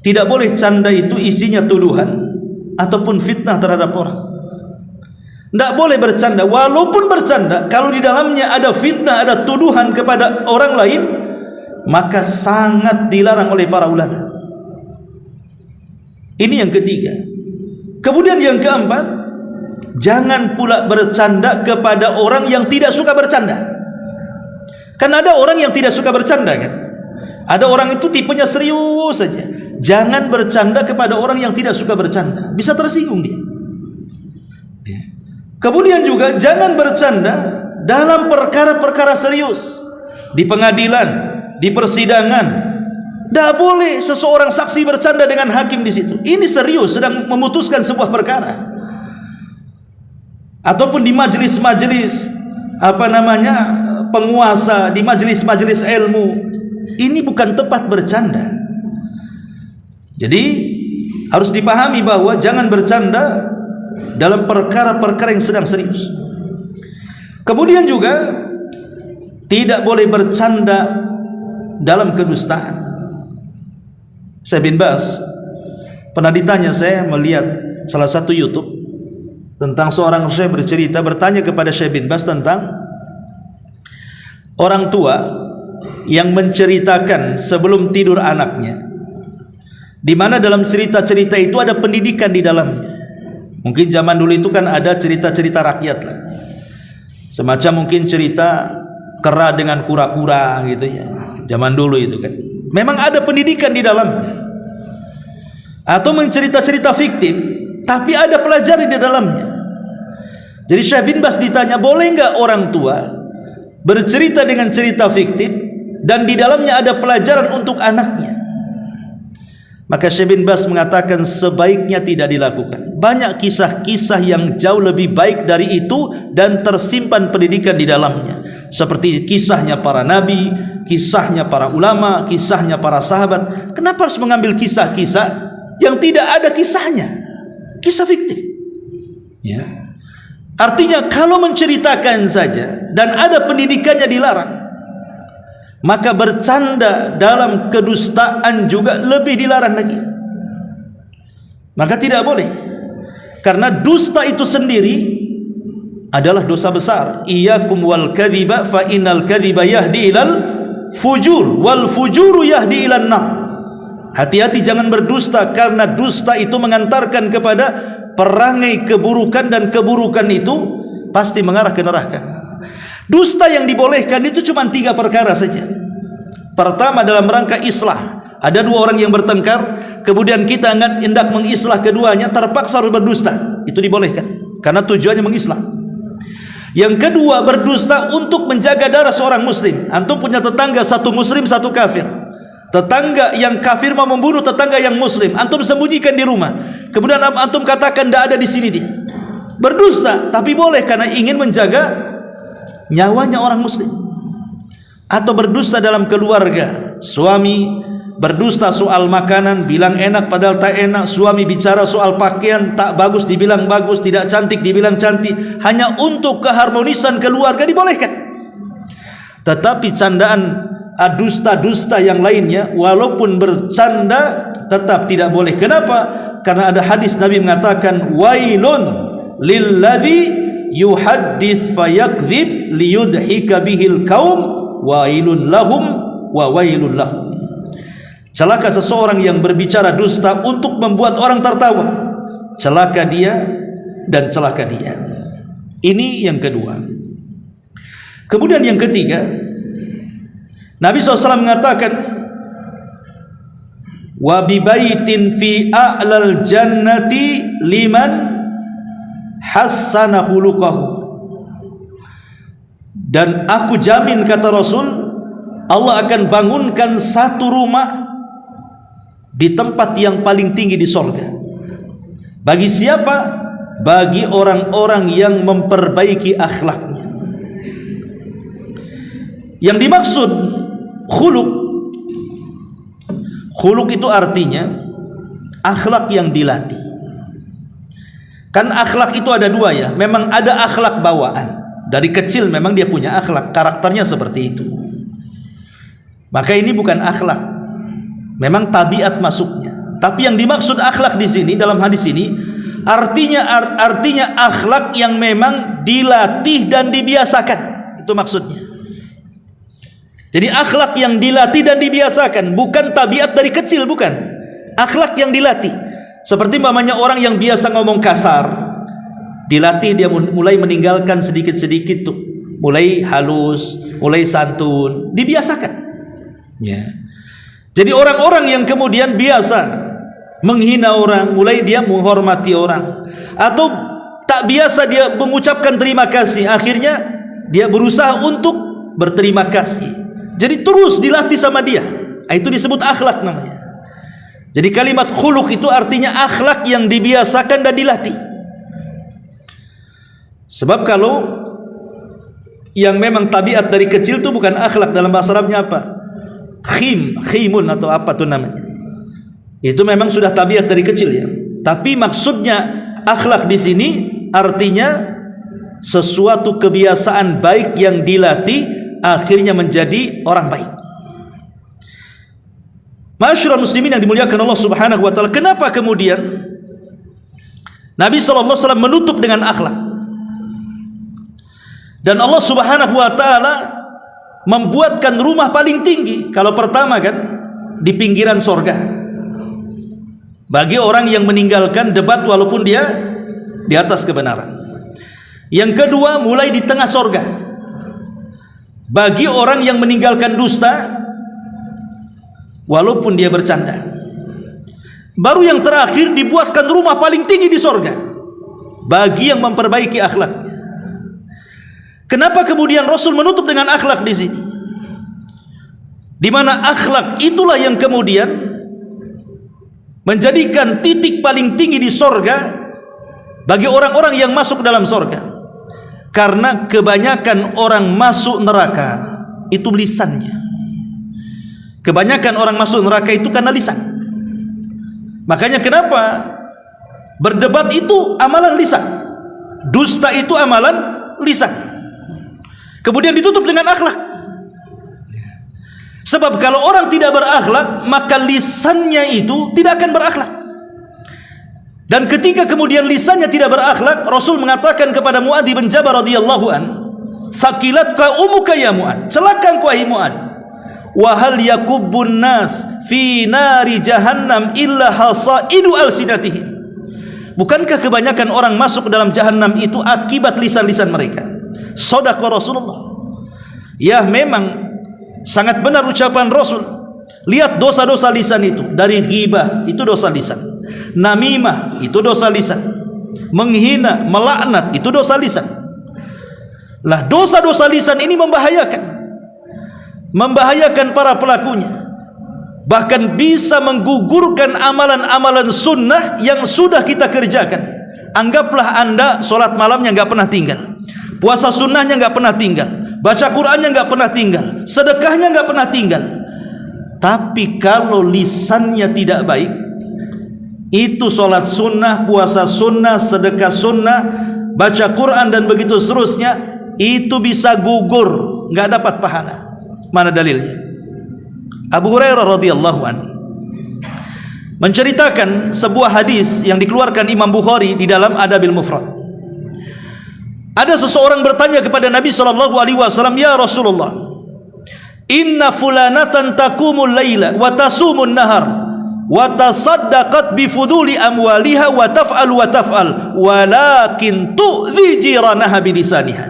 tidak boleh canda itu isinya tuduhan ataupun fitnah terhadap orang. Tidak boleh bercanda, walaupun bercanda kalau di dalamnya ada fitnah, ada tuduhan kepada orang lain, maka sangat dilarang oleh para ulama. Ini yang ketiga. Kemudian yang keempat, jangan pula bercanda kepada orang yang tidak suka bercanda. Kan ada orang yang tidak suka bercanda kan? Ada orang itu tipenya serius saja. Jangan bercanda kepada orang yang tidak suka bercanda, bisa tersinggung dia. Kemudian juga jangan bercanda dalam perkara-perkara serius, di pengadilan, di persidangan. Tidak boleh seseorang saksi bercanda dengan hakim di situ. Ini serius, sedang memutuskan sebuah perkara. Ataupun di majelis-majelis penguasa, di majelis-majelis ilmu. Ini bukan tempat bercanda. Jadi harus dipahami bahwa jangan bercanda dalam perkara-perkara yang sedang serius. Kemudian juga tidak boleh bercanda dalam kedustaan. Syekh bin Baz pernah ditanya, saya melihat salah satu YouTube tentang seorang syekh bertanya kepada Syekh bin Baz tentang orang tua yang menceritakan sebelum tidur anaknya, di mana dalam cerita-cerita itu ada pendidikan di dalamnya. Mungkin zaman dulu itu kan ada cerita-cerita rakyat lah, semacam mungkin cerita kera dengan kura-kura gitu ya, zaman dulu itu kan memang ada pendidikan di dalamnya. Atau mencerita-cerita fiktif tapi ada pelajaran di dalamnya. Jadi Syekh bin Baz ditanya, boleh enggak orang tua bercerita dengan cerita fiktif dan di dalamnya ada pelajaran untuk anaknya? Maka Syekh bin Baz mengatakan sebaiknya tidak dilakukan. Banyak kisah-kisah yang jauh lebih baik dari itu dan tersimpan pendidikan di dalamnya, seperti kisahnya para nabi, kisahnya para ulama, kisahnya para sahabat. Kenapa harus mengambil kisah-kisah yang tidak ada kisahnya, kisah fiktif? Ya. Artinya kalau menceritakan saja dan ada pendidikannya dilarang, maka bercanda dalam kedustaan juga lebih dilarang lagi. Maka tidak boleh, karena dusta itu sendiri adalah dosa besar. Iyyakum wal kadhiba fa innal kadhiba yahdi ilal fujur, wal fujuru yahdi ilan nar. Hati-hati jangan berdusta, karena dusta itu mengantarkan kepada perangai keburukan, dan keburukan itu pasti mengarah ke neraka. Dusta yang dibolehkan itu cuma 3 perkara saja. Pertama, dalam rangka islah. Ada 2 orang yang bertengkar, kemudian kita hendak mengislah keduanya, terpaksa harus berdusta. Itu dibolehkan karena tujuannya mengislah. Yang kedua, berdusta untuk menjaga darah seorang muslim. Antum punya tetangga, satu muslim satu kafir. Tetangga yang kafir mau membunuh tetangga yang muslim, antum sembunyikan di rumah. Kemudian antum katakan tidak ada di sini dia. Berdusta, tapi boleh karena ingin menjaga nyawanya orang muslim. Atau berdusta dalam keluarga, suami berdusta soal makanan, bilang enak padahal tak enak. Suami bicara soal pakaian, tak bagus dibilang bagus, tidak cantik dibilang cantik, hanya untuk keharmonisan keluarga, dibolehkan. Tetapi candaan dusta-dusta yang lainnya, walaupun bercanda, tetap tidak boleh. Kenapa? Karena ada hadis Nabi mengatakan, wailun lilladzi yuhaddits fayakdzib liyudhika bihil qaum wailun lahum wa wailun lahum. Celaka seseorang yang berbicara dusta untuk membuat orang tertawa. Celaka dia dan celaka dia. Ini yang kedua. Kemudian yang ketiga, Nabi SAW mengatakan, wa bibaitin fi a'lal jannati liman hassana khuluqahu. Dan aku jamin, kata Rasul, Allah akan bangunkan satu rumah di tempat yang paling tinggi di sorga. Bagi siapa? Bagi orang-orang yang memperbaiki akhlaknya. Yang dimaksud khuluk, khuluk itu artinya akhlak yang dilatih. Kan akhlak itu ada 2 ya. Memang ada akhlak bawaan. Dari kecil memang dia punya akhlak, karakternya seperti itu. Maka ini bukan akhlak, memang tabiat masuknya. Tapi yang dimaksud akhlak di sini, dalam hadis ini, artinya akhlak yang memang dilatih dan dibiasakan. Itu maksudnya. Jadi akhlak yang dilatih dan dibiasakan, bukan tabiat dari kecil, bukan. Akhlak yang dilatih. Seperti umpamanya orang yang biasa ngomong kasar, dilatih dia mulai meninggalkan sedikit-sedikit tuh, mulai halus, mulai santun, dibiasakan. Ya. Jadi orang-orang yang kemudian biasa menghina orang, mulai dia menghormati orang. Atau tak biasa dia mengucapkan terima kasih, akhirnya dia berusaha untuk berterima kasih. Jadi terus dilatih sama dia. Itu disebut akhlak namanya. Jadi kalimat khuluk itu artinya akhlak yang dibiasakan dan dilatih. Sebab kalau yang memang tabiat dari kecil itu bukan akhlak, dalam bahasa Arabnya apa? Khimun atau apa tuh namanya. Itu memang sudah tabiat dari kecil ya. Tapi maksudnya akhlak di sini artinya sesuatu kebiasaan baik yang dilatih akhirnya menjadi orang baik. Masyaallah muslimin yang dimuliakan Allah Subhanahu wa taala, kenapa kemudian Nabi sallallahu alaihi wasallam menutup dengan akhlak? Dan Allah Subhanahu wa taala membuatkan rumah paling tinggi. Kalau pertama kan di pinggiran sorga, bagi orang yang meninggalkan debat walaupun dia di atas kebenaran. Yang kedua, mulai di tengah sorga, bagi orang yang meninggalkan dusta walaupun dia bercanda. Baru yang terakhir dibuatkan rumah paling tinggi di sorga bagi yang memperbaiki akhlaknya. Kenapa kemudian Rasul menutup dengan akhlak di sini? Di mana akhlak itulah yang kemudian menjadikan titik paling tinggi di sorga bagi orang-orang yang masuk dalam sorga. Karena kebanyakan orang masuk neraka itu lisannya. Kebanyakan orang masuk neraka itu karena lisan. Makanya kenapa berdebat itu amalan lisan, dusta itu amalan lisan. Kemudian ditutup dengan akhlak. Sebab kalau orang tidak berakhlak, maka lisannya itu tidak akan berakhlak. Dan ketika kemudian lisannya tidak berakhlak, Rasul mengatakan kepada Mu'adz bin Jabal radhiyallahu an, "Thaqilatka umuka ya Mu'adz." Celaka engkau wahai Mu'adz. wa hal yakubbun nas fi nari jahannam illa hasaidu alsinatihim. Bukankah kebanyakan orang masuk ke dalam jahannam itu akibat lisan-lisan mereka? Shadaqa Rasulullah. Ya, memang sangat benar ucapan Rasul. Lihat dosa-dosa lisan itu. Dari ghibah, itu dosa lisan. Namimah, itu dosa lisan. Menghina, melaknat, itu dosa lisan. Lah, dosa-dosa lisan ini membahayakan para pelakunya. Bahkan bisa menggugurkan amalan-amalan sunnah yang sudah kita kerjakan. Anggaplah anda solat malamnya nggak pernah tinggal, puasa sunnahnya nggak pernah tinggal, baca Qur'annya nggak pernah tinggal, sedekahnya nggak pernah tinggal. Tapi kalau lisannya tidak baik, itu solat sunnah, puasa sunnah, sedekah sunnah, baca Qur'an dan begitu seterusnya, itu bisa gugur, nggak dapat pahala. Mana dalilnya? Abu Hurairah radhiyallahu anhu menceritakan sebuah hadis yang dikeluarkan Imam Bukhari di dalam Adabil Mufrad. Ada seseorang bertanya kepada Nabi sallallahu alaihi wasallam, "Ya Rasulullah, inna fulanatan taqumul laila wa tasumun nahar wa tasaddaqat bi fuduli amwaliha wa taf'al walakin tu'dhi jiranaha bi lisaniha."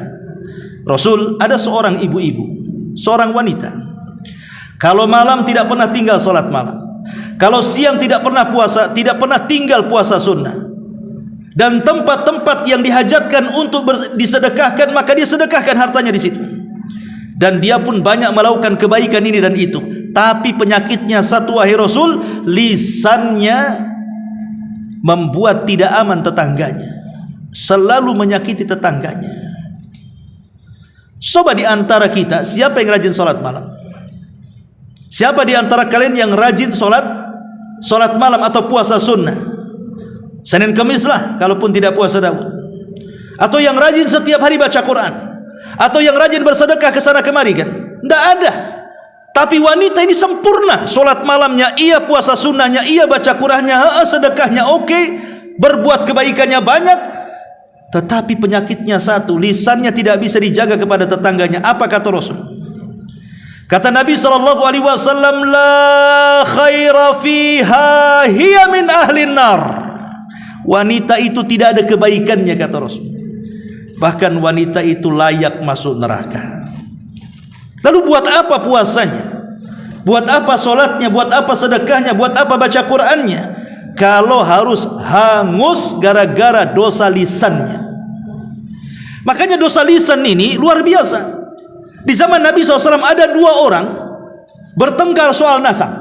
Rasul, ada seorang ibu-ibu, seorang wanita, kalau malam tidak pernah tinggal solat malam, kalau siang tidak pernah puasa, tidak pernah tinggal puasa sunnah, dan tempat-tempat yang dihajatkan untuk disedekahkan, maka dia sedekahkan hartanya di situ. Dan dia pun banyak melakukan kebaikan ini dan itu. Tapi penyakitnya satu, wahai Rasul, lisannya membuat tidak aman tetangganya, selalu menyakiti tetangganya. Coba di antara kita, siapa yang rajin solat malam? Siapa di antara kalian yang rajin solat malam atau puasa sunnah? Senin Kamis lah, kalaupun tidak puasa Daud. Atau yang rajin setiap hari baca Quran, atau yang rajin bersedekah ke sana kemari kan? Tidak ada. Tapi wanita ini sempurna, solat malamnya iya, puasa sunnahnya iya, baca Qurannya sedekahnya oke, berbuat kebaikannya banyak. Tetapi penyakitnya satu, lisannya tidak bisa dijaga kepada tetangganya. Apa kata Rasul? Kata Nabi sallallahu alaihi wasallam, la khaira fiha hiya min ahlin nar. Wanita itu tidak ada kebaikannya, kata Rasul. Bahkan wanita itu layak masuk neraka. Lalu buat apa puasanya? Buat apa solatnya? Buat apa sedekahnya? Buat apa baca Qur'annya? Kalau harus hangus gara-gara dosa lisannya. Makanya dosa lisan ini luar biasa. Di zaman Nabi SAW ada dua orang bertengkar soal nasab.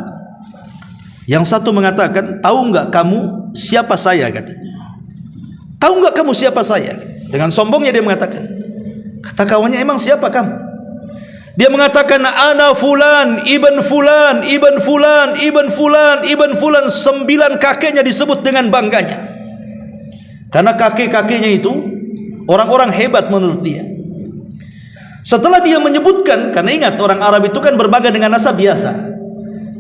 Yang satu mengatakan, tahu enggak kamu siapa saya, katanya. Tahu enggak kamu siapa saya? Dengan sombongnya dia mengatakan. Kata kawannya, emang siapa kamu? Dia mengatakan, ana fulan, ibn fulan, ibn fulan, ibn fulan, ibn fulan. 9 kakeknya disebut dengan bangganya. Karena kakek-kakeknya itu orang-orang hebat menurut dia. Setelah dia menyebutkan, karena ingat orang Arab itu kan berbangga dengan nasab biasa,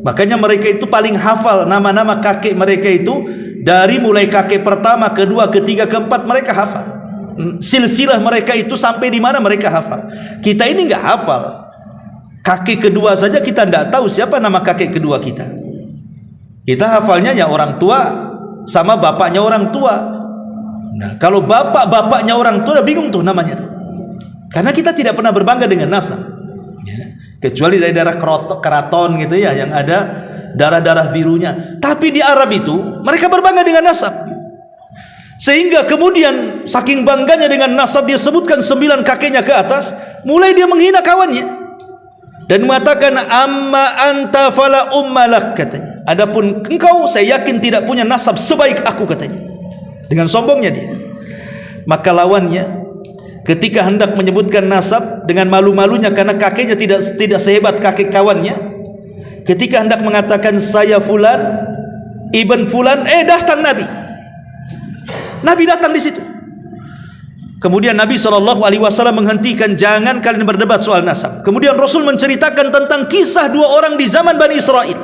makanya mereka itu paling hafal nama-nama kakek mereka itu. Dari mulai kakek pertama, kedua, ketiga, keempat mereka hafal. Silsilah mereka itu sampai di mana mereka hafal. Kita ini nggak hafal. Kakek kedua saja kita tidak tahu siapa nama kakek kedua kita. Kita hafalnya ya orang tua sama bapaknya orang tua. Nah, kalau bapak-bapaknya orang tua, bingung tuh namanya tuh. Karena kita tidak pernah berbangga dengan nasab, kecuali dari daerah keraton gitu ya, yang ada darah-darah birunya. Tapi di Arab itu mereka berbangga dengan nasab, sehingga kemudian saking bangganya dengan nasab, dia sebutkan 9 kakeknya ke atas. Mulai dia menghina kawannya dan mengatakan, amma anta fala ummalak, katanya. Adapun engkau, saya yakin tidak punya nasab sebaik aku, katanya. Dengan sombongnya dia. Maka lawannya ketika hendak menyebutkan nasab dengan malu-malunya karena kakeknya tidak sehebat kakek kawannya, ketika hendak mengatakan saya fulan ibn fulan, datang Nabi datang di situ. Kemudian Nabi SAW menghentikan, jangan kalian berdebat soal nasab. Kemudian Rasul menceritakan tentang kisah 2 orang di zaman Bani Israel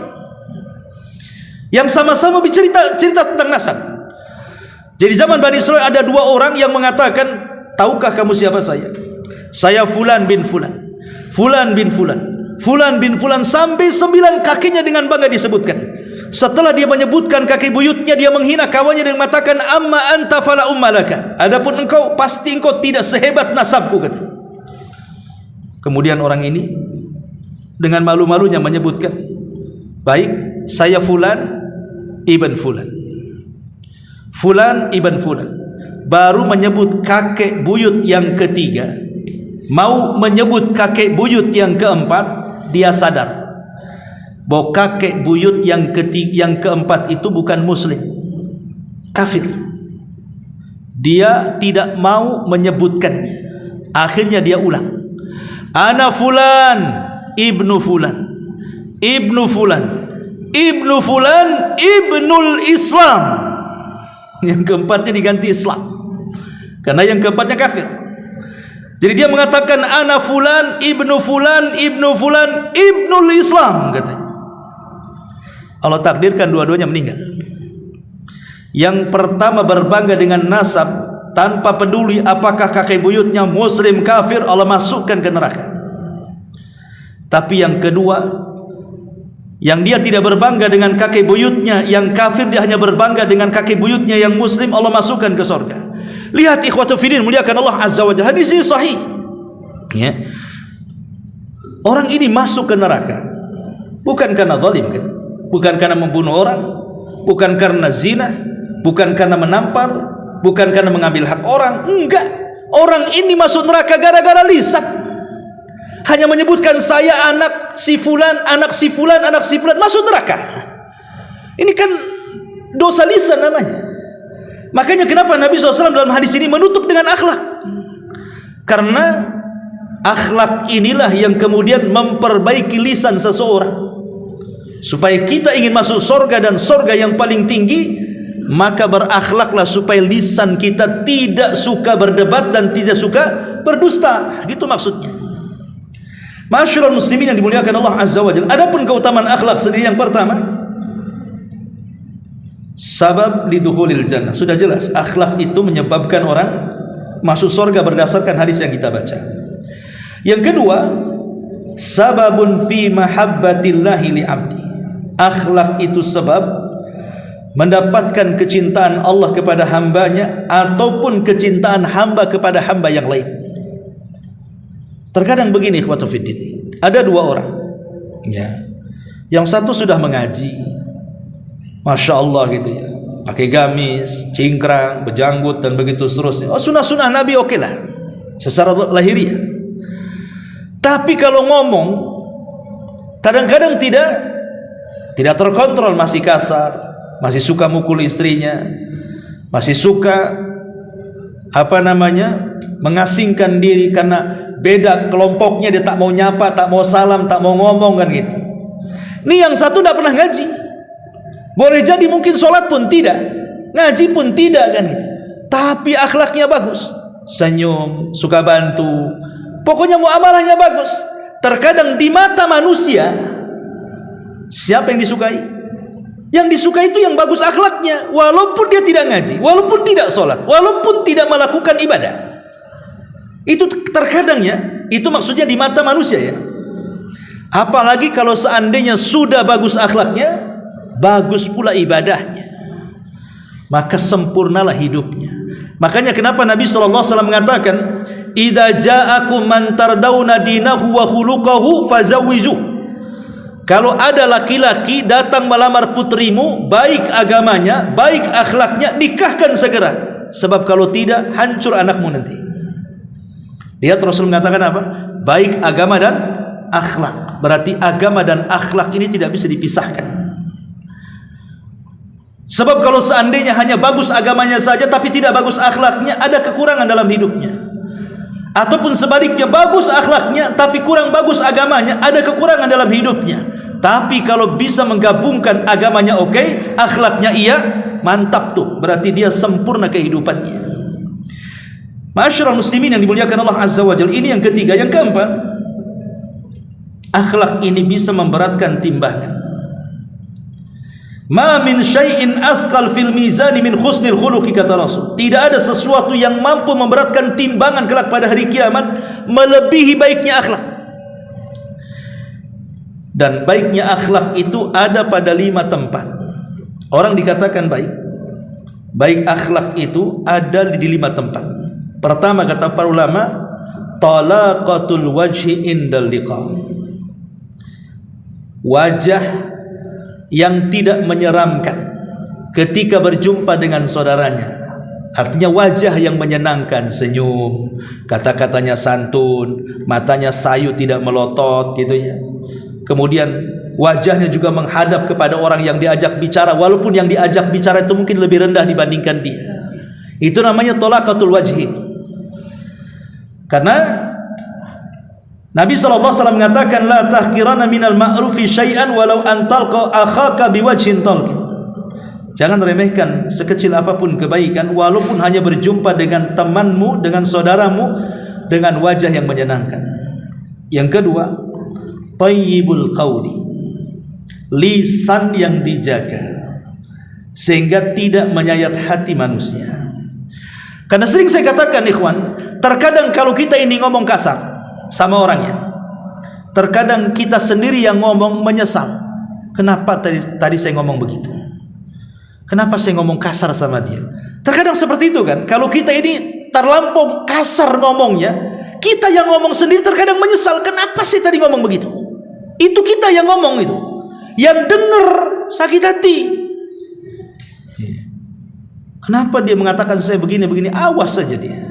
yang sama-sama cerita tentang nasab. Jadi zaman Bani Israel ada 2 orang yang mengatakan, tahukah kamu siapa saya? Saya fulan bin fulan, fulan bin fulan, Fulan bin Fulan, sampai 9 kakinya dengan bangga disebutkan. Setelah dia menyebutkan kaki buyutnya, dia menghina kawannya dan mengatakan, amma anta fala ummalaka, adapun engkau pasti engkau tidak sehebat nasabku, kata. Kemudian orang ini dengan malu-malunya menyebutkan, baik, saya Fulan ibn Fulan, Fulan ibn Fulan. Baru menyebut kakek buyut yang ketiga, mau menyebut kakek buyut yang keempat, dia sadar bahwa kakek buyut yang keempat itu bukan muslim, kafir. Dia tidak mau menyebutkannya. Akhirnya dia ulang, ana Fulan ibnu Fulan, ibnu Fulan, ibnu Fulan, ibnul Islam. Yang keempatnya diganti Islam, karena yang keempatnya kafir. Jadi dia mengatakan ana Fulan ibnu Fulan, ibnu Fulan, ibnul Islam, katanya. Allah takdirkan dua-duanya meninggal. Yang pertama berbangga dengan nasab tanpa peduli apakah kakek buyutnya muslim kafir, Allah masukkan ke neraka. Tapi yang kedua, yang dia tidak berbangga dengan kakek buyutnya yang kafir, dia hanya berbangga dengan kakek buyutnya yang muslim, Allah masukkan ke surga. Lihat ikhwatu fiddin, muliakan Allah azza wa jalla, hadis ini sahih ya. Orang ini masuk ke neraka bukan karena zalim, kan? Bukan karena membunuh orang, bukan karena zina, bukan karena menampar, bukan karena mengambil hak orang, enggak. Orang ini masuk neraka gara-gara lisan. Hanya menyebutkan saya anak si fulan, anak si fulan, anak si fulan, masuk neraka. Ini kan dosa lisan namanya. Makanya kenapa Nabi SAW dalam hadis ini menutup dengan akhlak? Karena akhlak inilah yang kemudian memperbaiki lisan seseorang. Supaya kita ingin masuk surga dan surga yang paling tinggi, maka berakhlaklah supaya lisan kita tidak suka berdebat dan tidak suka berdusta. Gitu maksudnya. Ma'asyiral muslimin yang dimuliakan Allah azza wa jalla. Adapun keutamaan akhlak sendiri, yang pertama, sabab lidukhulil jannah. Sudah jelas akhlak itu menyebabkan orang masuk surga berdasarkan hadis yang kita baca. Yang kedua, sababun fi mahabbatillahi li 'abdi. Akhlak itu sebab mendapatkan kecintaan Allah kepada hambanya ataupun kecintaan hamba kepada hamba yang lain. Terkadang begini ikhwatu fiddin, ada dua orang ya, yang satu sudah mengaji, masya Allah gitu ya, pakai gamis, cingkrang, berjanggut dan begitu seterusnya. Oh, sunnah-sunnah Nabi oke lah secara lahiriah. Tapi kalau ngomong kadang-kadang tidak terkontrol, masih kasar, masih suka mukul istrinya, masih suka mengasingkan diri karena beda kelompoknya, dia tak mau nyapa, tak mau salam, tak mau ngomong, kan gitu. Ini yang satu tidak pernah ngaji. Boleh jadi mungkin sholat pun tidak, ngaji pun tidak, kan gitu. Tapi akhlaknya bagus, senyum, suka bantu, pokoknya muamalahnya bagus. Terkadang di mata manusia siapa yang disukai? Yang disukai itu yang bagus akhlaknya, walaupun dia tidak ngaji, walaupun tidak sholat, walaupun tidak melakukan ibadah. Itu terkadang ya, itu maksudnya di mata manusia ya. Apalagi kalau seandainya sudah bagus akhlaknya, bagus pula ibadahnya, maka sempurnalah hidupnya. Makanya kenapa Nabi SAW mengatakan, idza ja'akum man tardawna dinahu wa khuluquhu fazawwiju. Kalau ada laki-laki datang melamar putrimu, baik agamanya, baik akhlaknya, nikahkan segera. Sebab kalau tidak, hancur anakmu nanti. Dia terus mengatakan apa? Baik agama dan akhlak. Berarti agama dan akhlak ini tidak bisa dipisahkan. Sebab kalau seandainya hanya bagus agamanya saja tapi tidak bagus akhlaknya, ada kekurangan dalam hidupnya. Ataupun sebaliknya, bagus akhlaknya tapi kurang bagus agamanya, ada kekurangan dalam hidupnya. Tapi kalau bisa menggabungkan agamanya oke, akhlaknya iya, mantap tuh, berarti dia sempurna kehidupannya. Ma'asyiral muslimin yang dimuliakan Allah azza wa jalla, ini yang ketiga. Yang keempat, akhlak ini bisa memberatkan timbangan. Ma min syai'in athqal fil mizani min husnil khuluqi, kata Rasul. Tidak ada sesuatu yang mampu memberatkan timbangan kelak pada hari kiamat melebihi baiknya akhlak. Dan baiknya akhlak itu ada pada 5 tempat. Orang dikatakan baik, baik akhlak itu ada di 5 tempat. Pertama, kata para ulama, talaqatul wajhi indal liqa. Wajah yang tidak menyeramkan ketika berjumpa dengan saudaranya. Artinya wajah yang menyenangkan, senyum, kata-katanya santun, matanya sayu tidak melotot gitu ya. Kemudian wajahnya juga menghadap kepada orang yang diajak bicara, walaupun yang diajak bicara itu mungkin lebih rendah dibandingkan dia. Itu namanya talaqatul wajhi. Karena Nabi SAW mengatakan, la tahkirana minal ma'rufi syai'an walau an talqa akhaka biwajhin talqin. Jangan remehkan sekecil apapun kebaikan, walaupun hanya berjumpa dengan temanmu, dengan saudaramu, dengan wajah yang menyenangkan. Yang kedua, thayyibul qawli, lisan yang dijaga sehingga tidak menyayat hati manusia. Karena sering saya katakan, ikhwan, terkadang kalau kita ini ngomong kasar sama orangnya, terkadang kita sendiri yang ngomong menyesal. Kenapa tadi saya ngomong begitu? Kenapa saya ngomong kasar sama dia? Terkadang seperti itu kan. Kalau kita ini terlampau kasar ngomongnya, kita yang ngomong sendiri terkadang menyesal. Kenapa sih tadi ngomong begitu? Itu kita yang ngomong itu. Yang dengar sakit hati. Kenapa dia mengatakan saya begini-begini? Awas saja dia.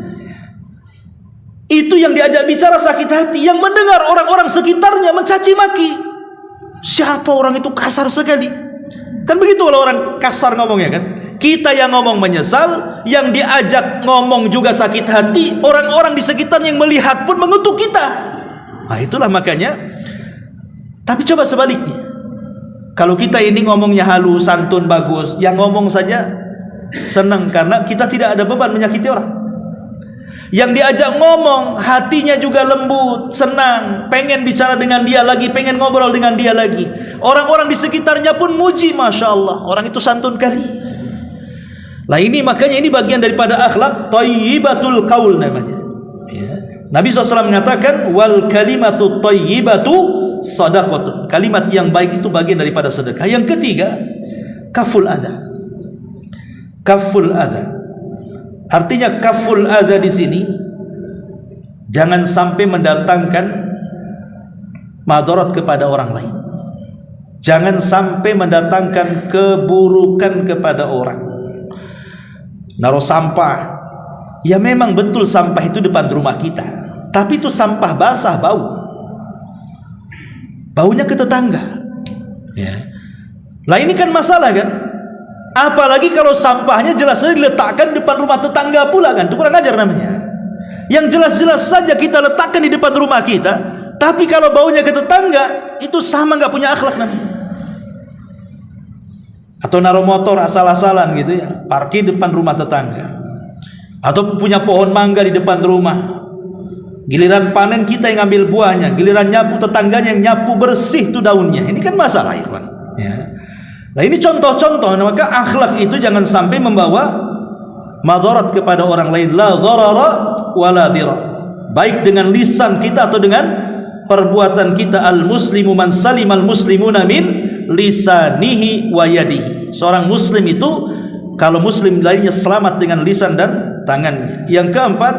Itu yang diajak bicara sakit hati. Yang mendengar orang-orang sekitarnya mencaci maki. Siapa orang itu kasar sekali? Kan begitu kalau orang kasar ngomongnya kan. Kita yang ngomong menyesal, yang diajak ngomong juga sakit hati, orang-orang di sekitarnya yang melihat pun mengutuk kita. Nah itulah makanya. Tapi coba sebaliknya, kalau kita ini ngomongnya halus, santun, bagus, yang ngomong saja senang karena kita tidak ada beban menyakiti orang. Yang diajak ngomong hatinya juga lembut, senang, pengen bicara dengan dia lagi, pengen ngobrol dengan dia lagi. Orang-orang di sekitarnya pun muji, Masya Allah, orang itu santun kali. Lah ini makanya ini bagian daripada akhlak thayyibatul qaul namanya ya. Nabi SAW mengatakan wal kalimatu thayyibatu shadaqatun. Kalimat yang baik itu bagian daripada sedekah. Yang ketiga, kaful adha. Kaful adha. Artinya kaful adha di sini jangan sampai mendatangkan madarat kepada orang lain. Jangan sampai mendatangkan keburukan kepada orang. Naruh sampah, ya memang betul sampah itu depan rumah kita, tapi itu sampah basah, baunya ke tetangga ya. Lah ini kan masalah kan. Apalagi kalau sampahnya jelas-jelas diletakkan depan rumah tetangga pula kan, itu kurang ajar namanya. Yang jelas-jelas saja kita letakkan di depan rumah kita, tapi kalau baunya ke tetangga, itu sama nggak punya akhlak namanya. Atau naruh motor asal-asalan gitu ya, parkir depan rumah tetangga. Atau punya pohon mangga di depan rumah, giliran panen kita yang ambil buahnya, giliran nyapu tetangganya yang nyapu bersih tuh daunnya. Ini kan masalah ya, ya. Nah ini contoh-contoh. Maka akhlak itu jangan sampai membawa madarat kepada orang lain. La dharara wala dirar. Baik dengan lisan kita atau dengan perbuatan kita. Al muslimu man salimal muslimuna min lisanihi wa yadihi. Seorang muslim itu kalau muslim lainnya selamat dengan lisan dan tangannya. Yang keempat,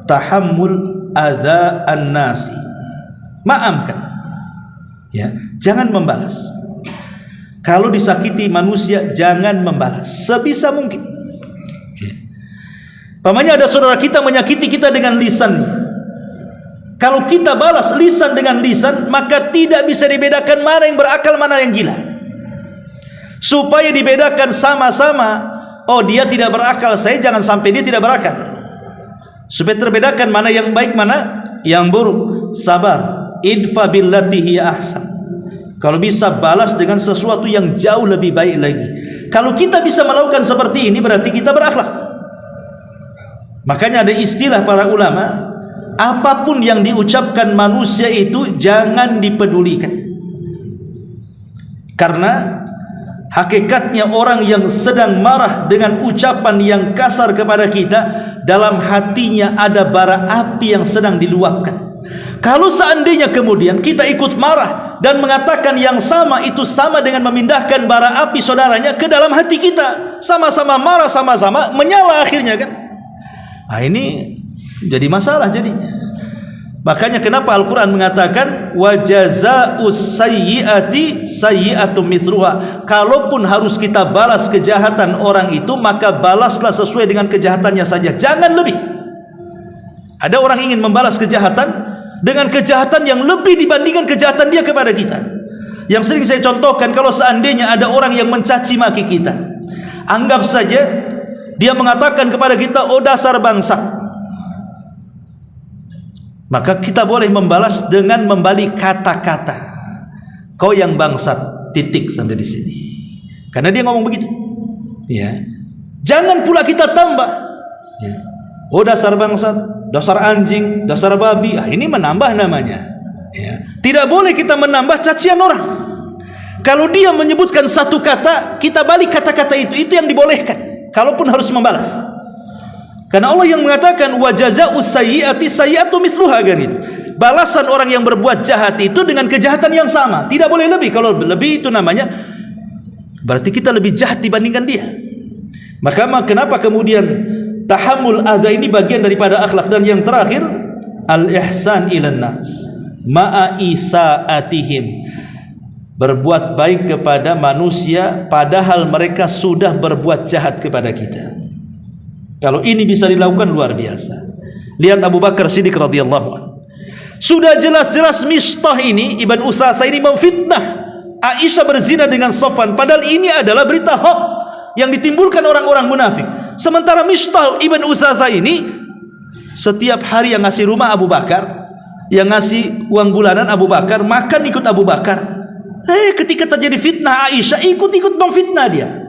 tahammul adza an-nasi. Maafkan ya, jangan membalas. Kalau disakiti manusia jangan membalas sebisa mungkin ya. Pamannya ada saudara kita menyakiti kita dengan lisannya, kalau kita balas lisan dengan lisan, maka tidak bisa dibedakan mana yang berakal, mana yang gila. Supaya dibedakan sama-sama, oh dia tidak berakal, saya jangan sampai dia tidak berakal. Supaya terbedakan mana yang baik, mana yang buruk. Sabar, idfa billati hiya ahsan. Kalau bisa balas dengan sesuatu yang jauh lebih baik lagi. Kalau kita bisa melakukan seperti ini, berarti kita berakhlak. Makanya ada istilah para ulama, apapun yang diucapkan manusia itu jangan dipedulikan. Karena hakikatnya orang yang sedang marah dengan ucapan yang kasar kepada kita, dalam hatinya ada bara api yang sedang diluapkan. Kalau seandainya kemudian kita ikut marah, dan mengatakan yang sama itu sama dengan memindahkan bara api saudaranya ke dalam hati kita. Sama-sama marah, sama-sama menyala akhirnya kan. Nah, ini jadi masalah jadinya. Makanya kenapa Al-Quran mengatakan wa jazaa'us sayyi'ati sayyi'atum mithluha. Kalaupun harus kita balas kejahatan orang itu, maka balaslah sesuai dengan kejahatannya saja, jangan lebih. Ada orang ingin membalas kejahatan dengan kejahatan yang lebih dibandingkan kejahatan dia kepada kita. Yang sering saya contohkan, kalau seandainya ada orang yang mencaci maki kita, anggap saja dia mengatakan kepada kita, oh dasar bangsat, maka kita boleh membalas dengan membalik kata-kata, kau yang bangsat, titik sampai di sini. Karena dia ngomong begitu. Ya. Jangan pula kita tambah. Ya. Oh dasar bangsat, dasar anjing, dasar babi. Ah, ini menambah namanya. Ya. Tidak boleh kita menambah cacian orang. Kalau dia menyebutkan satu kata, kita balik kata-kata itu yang dibolehkan. Kalaupun harus membalas. Karena Allah yang mengatakan wa jazaa'us sayyi'ati sayyi'atu mithluha, kan itu. Balasan orang yang berbuat jahat itu dengan kejahatan yang sama, tidak boleh lebih. Kalau lebih itu namanya berarti kita lebih jahat dibandingkan dia. Maka kenapa kemudian tahammul adza ini bagian daripada akhlak. Dan yang terakhir, al-ihsan ilan nas ma'a isaatihim, berbuat baik kepada manusia padahal mereka sudah berbuat jahat kepada kita. Kalau ini bisa dilakukan, luar biasa. Lihat Abu Bakar Siddiq radhiyallahu anhu. Sudah jelas-jelas Mistah ini, Ibn Utsatha ini memfitnah Aisyah berzina dengan Safwan, padahal ini adalah berita hoax yang ditimbulkan orang-orang munafik. Sementara Mistah Ibn Utsatha ini setiap hari yang ngasih rumah Abu Bakar, yang ngasih uang bulanan Abu Bakar, makan ikut Abu Bakar. Ketika terjadi fitnah Aisyah, ikut-ikut memfitnah dia.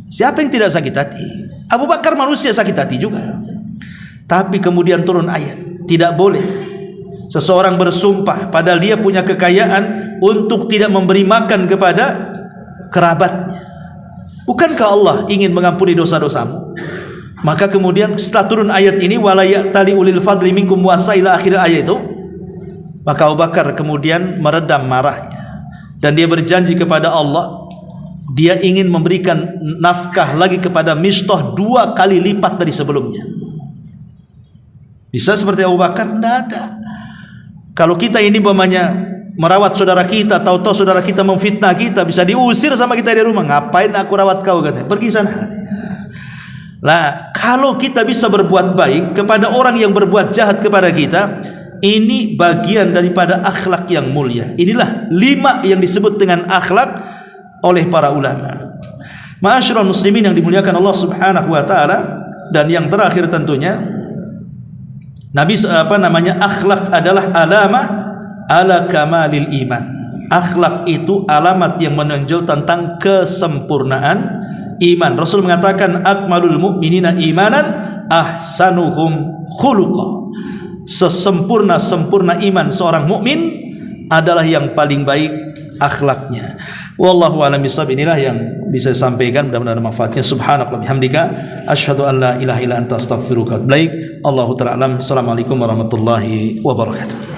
Siapa yang tidak sakit hati? Abu Bakar manusia sakit hati juga. Tapi kemudian turun ayat, tidak boleh seseorang bersumpah padahal dia punya kekayaan untuk tidak memberi makan kepada kerabatnya. Bukankah Allah ingin mengampuni dosa-dosamu? Maka kemudian setelah turun ayat ini, wala ya'tali ulil fadli minkum wasaila, akhir ayat itu, maka Abu Bakar kemudian meredam marahnya dan dia berjanji kepada Allah, dia ingin memberikan nafkah lagi kepada Mistah 2 kali lipat dari sebelumnya. Bisa seperti Abu Bakar? Tidak ada. Kalau kita ini umpamanya merawat saudara kita, tahu-tahu saudara kita memfitnah kita, bisa diusir sama kita di rumah. Ngapain aku rawat kau, katanya, pergi sana. Lah, kalau kita bisa berbuat baik kepada orang yang berbuat jahat kepada kita, ini bagian daripada akhlak yang mulia. Inilah 5 yang disebut dengan akhlak oleh para ulama. Ma'asyiral muslimin yang dimuliakan Allah Subhanahu wa taala. Dan yang terakhir tentunya Nabi akhlak adalah alamah ala kamalil iman. Akhlak itu alamat yang menunjuk tentang kesempurnaan iman. Rasul mengatakan akmalul mu'minina imanan ahsanuhum khuluqa. Sesempurna iman seorang mukmin adalah yang paling baik akhlaknya. Wallahu a'lam bishawab. Inilah yang bisa sampaikan, mudah-mudahan manfaatnya. Subhanakallah bihamdika asyhadu an la ilaha illa anta astaghfiruka wa atubu ilaik. Allahu ta'ala alam. Assalamualaikum warahmatullahi wabarakatuh.